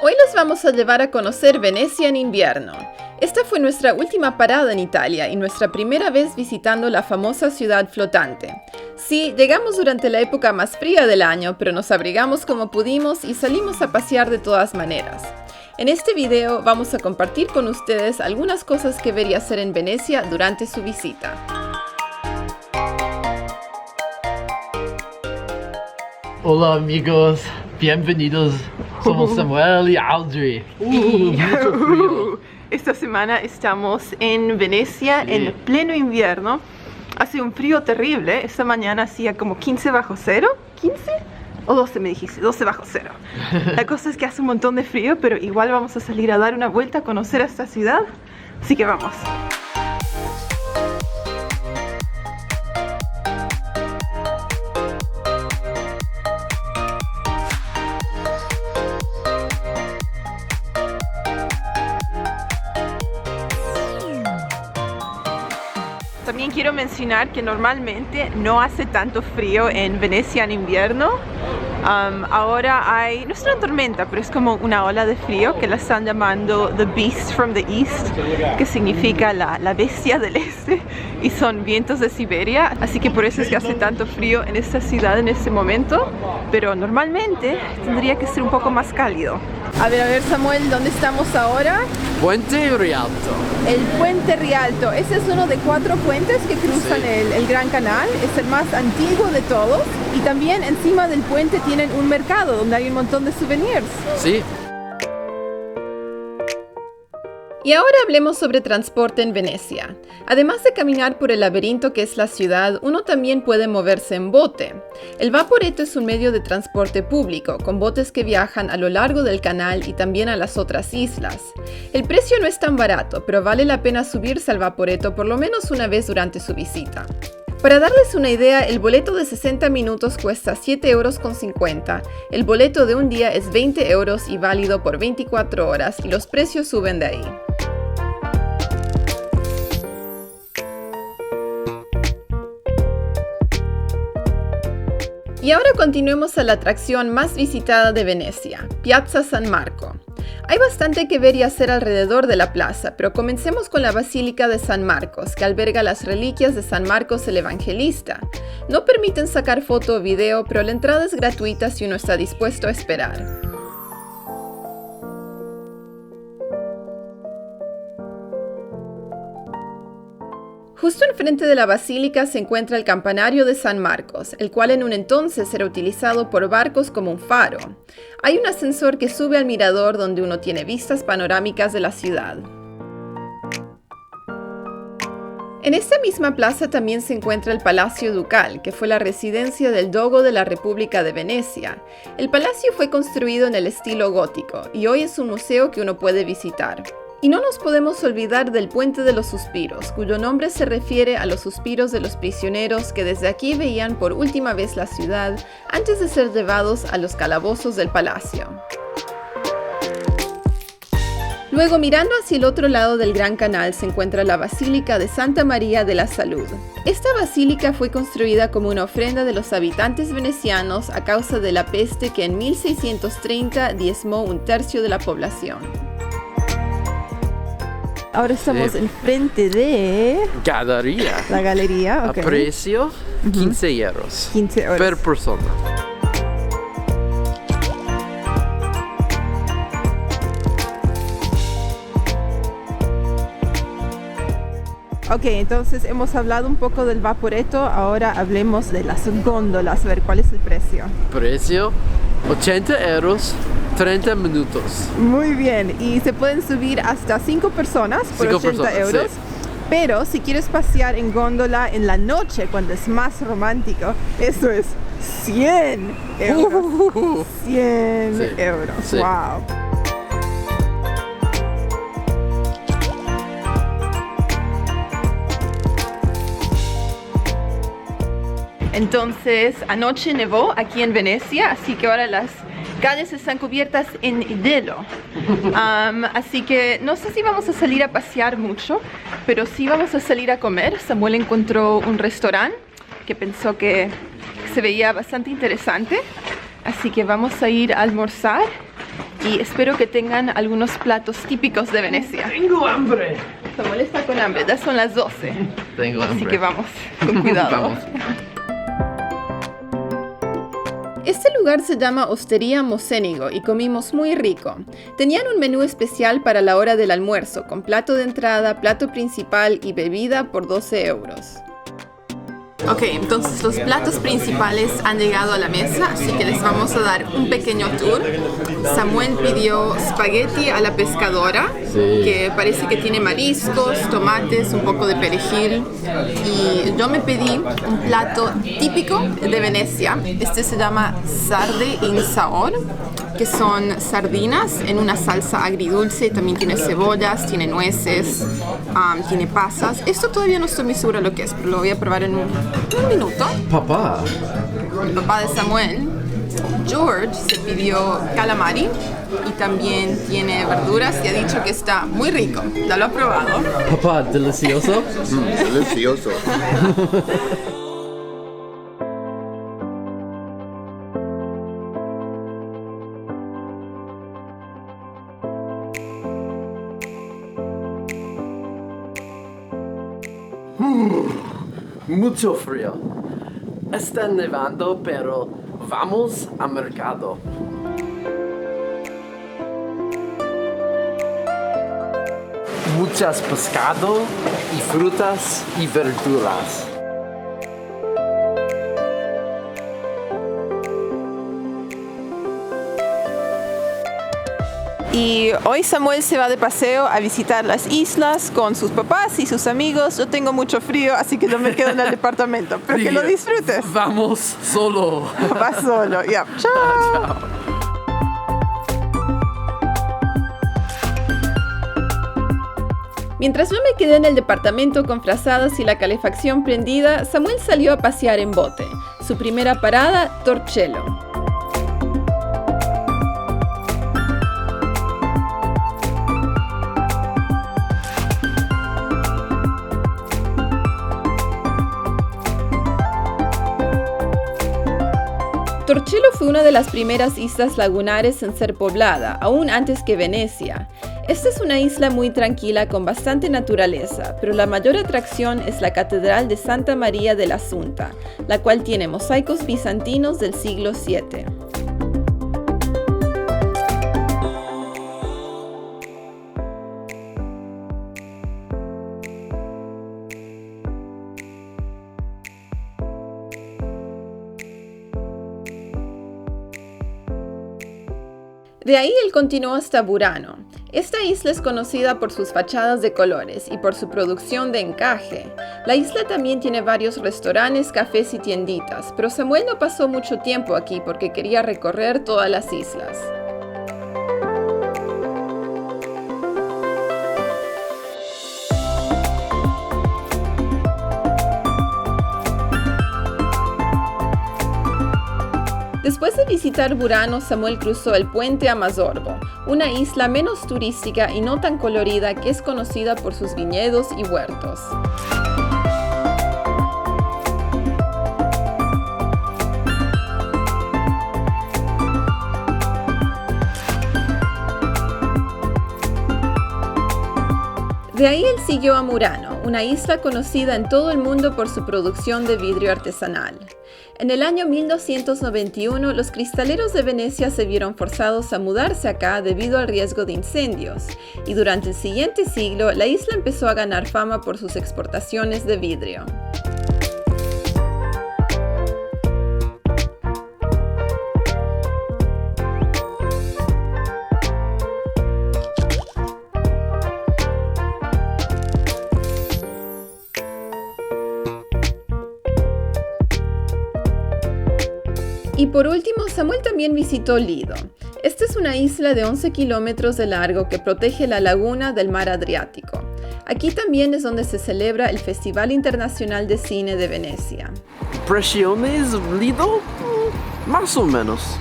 Hoy los vamos a llevar a conocer Venecia en invierno. Esta fue nuestra última parada en Italia y nuestra primera vez visitando la famosa ciudad flotante. Sí, llegamos durante la época más fría del año, pero nos abrigamos como pudimos y salimos a pasear de todas maneras. En este video vamos a compartir con ustedes algunas cosas que ver y hacer en Venecia durante su visita. Hola amigos, bienvenidos. Somos Samuel y Audrey. Mucho frío. Esta semana estamos en Venecia en pleno invierno. Hace un frío terrible. Esta mañana hacía como 15 bajo cero. ¿15? O 12 me dijiste, 12 bajo cero. La cosa es que hace un montón de frío, pero igual vamos a salir a dar una vuelta a conocer esta ciudad. Así que vamos. También quiero mencionar que normalmente no hace tanto frío en Venecia en invierno. Ahora hay, no es una tormenta, pero es como una ola de frío que la están llamando The Beast from the East, que significa la bestia del este, y son vientos de Siberia, así que por eso es que hace tanto frío en esta ciudad en este momento, pero normalmente tendría que ser un poco más cálido. A ver Samuel, ¿dónde estamos ahora? Puente Rialto. El Puente Rialto. Ese es uno de 4 puentes que cruzan el Gran Canal. Es el más antiguo de todos. Y también encima del puente tienen un mercado donde hay un montón de souvenirs. Sí. Y ahora hablemos sobre transporte en Venecia. Además de caminar por el laberinto que es la ciudad, uno también puede moverse en bote. El Vaporetto es un medio de transporte público, con botes que viajan a lo largo del canal y también a las otras islas. El precio no es tan barato, pero vale la pena subirse al Vaporetto por lo menos una vez durante su visita. Para darles una idea, el boleto de 60 minutos cuesta 7,50 €, el boleto de un día es 20 € y válido por 24 horas, y los precios suben de ahí. Y ahora continuemos a la atracción más visitada de Venecia, Piazza San Marco. Hay bastante que ver y hacer alrededor de la plaza, pero comencemos con la Basílica de San Marcos, que alberga las reliquias de San Marcos el Evangelista. No permiten sacar foto o video, pero la entrada es gratuita si uno está dispuesto a esperar. Justo enfrente de la basílica se encuentra el campanario de San Marcos, el cual en un entonces era utilizado por barcos como un faro. Hay un ascensor que sube al mirador donde uno tiene vistas panorámicas de la ciudad. En esta misma plaza también se encuentra el Palacio Ducal, que fue la residencia del Dogo de la República de Venecia. El palacio fue construido en el estilo gótico y hoy es un museo que uno puede visitar. Y no nos podemos olvidar del Puente de los Suspiros, cuyo nombre se refiere a los suspiros de los prisioneros que desde aquí veían por última vez la ciudad antes de ser llevados a los calabozos del palacio. Luego, mirando hacia el otro lado del Gran Canal, se encuentra la Basílica de Santa María de la Salud. Esta basílica fue construida como una ofrenda de los habitantes venecianos a causa de la peste que en 1630 diezmó un tercio de la población. Ahora estamos enfrente de Galería. la galería. A precio 15 euros. 15 euros. Per persona. Ok, entonces hemos hablado un poco del Vaporetto, ahora hablemos de las góndolas, a ver cuál es el precio. Precio 80 euros, 30 minutos. Muy bien, y se pueden subir hasta 5 personas por 80 euros. Sí. Pero si quieres pasear en góndola en la noche, cuando es más romántico, eso es 100 euros. 100 Sí. euros, Sí. wow. Entonces, anoche nevó aquí en Venecia, así que ahora las calles están cubiertas en hielo. Así que no sé si vamos a salir a pasear mucho, pero sí vamos a salir a comer. Samuel encontró un restaurante que pensó que se veía bastante interesante. Así que vamos a ir a almorzar y espero que tengan algunos platos típicos de Venecia. Tengo hambre. Samuel está con hambre, ya son las 12. Tengo hambre. Así que vamos, con cuidado. Vamos. Este lugar se llama Osteria Mocenigo y comimos muy rico. Tenían un menú especial para la hora del almuerzo, con plato de entrada, plato principal y bebida por 12 euros. Ok, entonces los platos principales han llegado a la mesa, así que les vamos a dar un pequeño tour. Samuel pidió espagueti a la pescadora, que parece que tiene mariscos, tomates, un poco de perejil. Y yo me pedí un plato típico de Venecia. Este se llama sarde in saor, que son sardinas en una salsa agridulce. También tiene cebollas, tiene nueces, tiene pasas. Esto todavía no estoy muy segura lo que es, pero lo voy a probar en un minuto. Papá. El papá de Samuel, George, se pidió calamari y también tiene verduras y ha dicho que está muy rico. Ya lo ha probado. Papá, delicioso. Delicioso. Mucho frío. Está nevando, pero vamos al mercado. Muchas pescado y frutas y verduras. Y hoy Samuel se va de paseo a visitar las islas con sus papás y sus amigos. Yo tengo mucho frío, así que yo me quedo en el departamento. Pero que lo disfrutes. Vamos solo. Va solo, ya. Chao. Chao. Mientras yo me quedé en el departamento con frazadas y la calefacción prendida, Samuel salió a pasear en bote. Su primera parada, Torcello. Torcello fue una de las primeras islas lagunares en ser poblada, aún antes que Venecia. Esta es una isla muy tranquila con bastante naturaleza, pero la mayor atracción es la Catedral de Santa María de la Asunta, la cual tiene mosaicos bizantinos del siglo VII. De ahí él continuó hasta Burano. Esta isla es conocida por sus fachadas de colores y por su producción de encaje. La isla también tiene varios restaurantes, cafés y tienditas, pero Samuel no pasó mucho tiempo aquí porque quería recorrer todas las islas. Después de visitar Burano, Samuel cruzó el puente a Mazorbo, una isla menos turística y no tan colorida que es conocida por sus viñedos y huertos. De ahí él siguió a Murano, una isla conocida en todo el mundo por su producción de vidrio artesanal. En el año 1291, los cristaleros de Venecia se vieron forzados a mudarse acá debido al riesgo de incendios, y durante el siguiente siglo, la isla empezó a ganar fama por sus exportaciones de vidrio. Y por último, Samuel también visitó Lido. Esta es una isla de 11 kilómetros de largo que protege la laguna del mar Adriático. Aquí también es donde se celebra el Festival Internacional de Cine de Venecia. ¿Impresiones, Lido? Más o menos.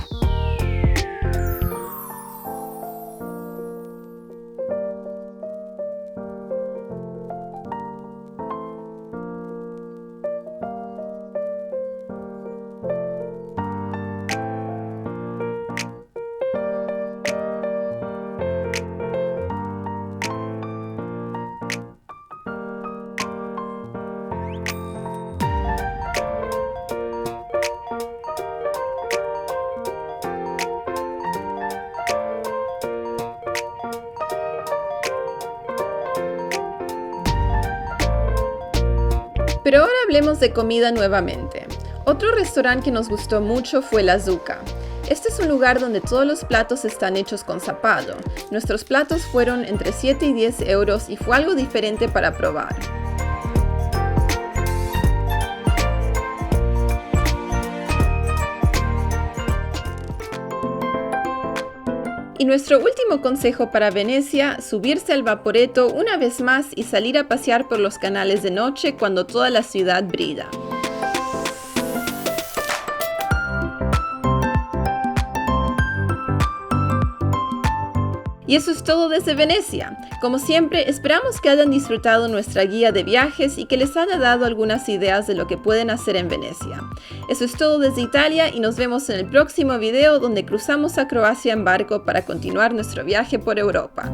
Pero ahora hablemos de comida nuevamente. Otro restaurante que nos gustó mucho fue La Zucca. Este es un lugar donde todos los platos están hechos con zapallo. Nuestros platos fueron entre 7 y 10 euros y fue algo diferente para probar. Y nuestro último consejo para Venecia, subirse al Vaporetto una vez más y salir a pasear por los canales de noche cuando toda la ciudad brilla. Y eso es todo desde Venecia. Como siempre, esperamos que hayan disfrutado nuestra guía de viajes y que les haya dado algunas ideas de lo que pueden hacer en Venecia. Eso es todo desde Italia y nos vemos en el próximo video donde cruzamos a Croacia en barco para continuar nuestro viaje por Europa.